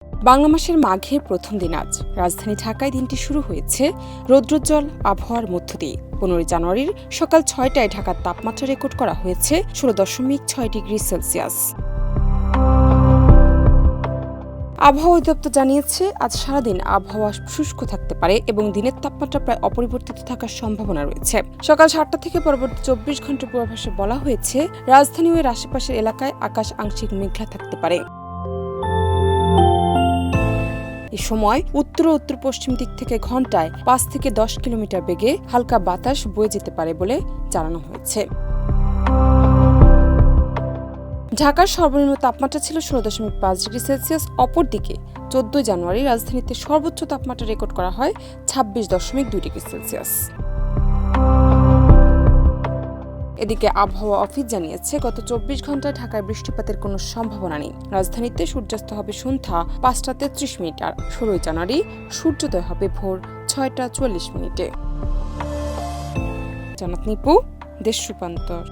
বাংলা মাসের মাঘের প্রথম দিন আজ রাজধানী ঢাকায় দিনটি শুরু হয়েছে রৌদ্রোজ্জ্বল আবহাওয়ার মধ্য দিয়ে। 15 জানুয়ারির সকাল 6টায় ঢাকার তাপমাত্রা রেকর্ড করা হয়েছে 16.6 ডিগ্রি সেলসিয়াস। আবহাওয়া অধিদপ্তর জানিয়েছে, আজ সারাদিন আবহাওয়া শুষ্ক থাকতে পারে এবং দিনের তাপমাত্রা প্রায় অপরিবর্তিত থাকার সম্ভাবনা রয়েছে। সকাল 7টা থেকে পরবর্তী 24 ঘন্টার পূর্বাভাসে বলা হয়েছে, রাজধানী ও এর আশেপাশের এলাকায় আকাশ আংশিক মেঘলা থাকতে পারে। এ সময় উত্তর ও উত্তর পশ্চিম দিক থেকে ঘন্টায় 5 থেকে 10 কিলোমিটার বেগে হালকা বাতাস বয়ে যেতে পারে বলে জানানো হয়েছে। ঢাকার সর্বনিম্ন তাপমাত্রা ছিল 16.5 ডিগ্রি সেলসিয়াস। অপরদিকে 14 জানুয়ারি রাজধানীতে সর্বোচ্চ তাপমাত্রা রেকর্ড করা হয় 26.2 ডিগ্রি সেলসিয়াস। এদিকে আবহাওয়া অফিস জানিয়েছে, গত 24 ঘন্টায় ঢাকায় বৃষ্টিপাতের কোনো সম্ভাবনা নেই। রাজধানীতে সূর্যাস্ত হবে সন্ধ্যা 5টা 33 মিনিট আর 16 জানুয়ারি সূর্যোদয় হবে ভোর 6টা 44 মিনিটে। জানাত নিপু, দেশ রূপান্তর।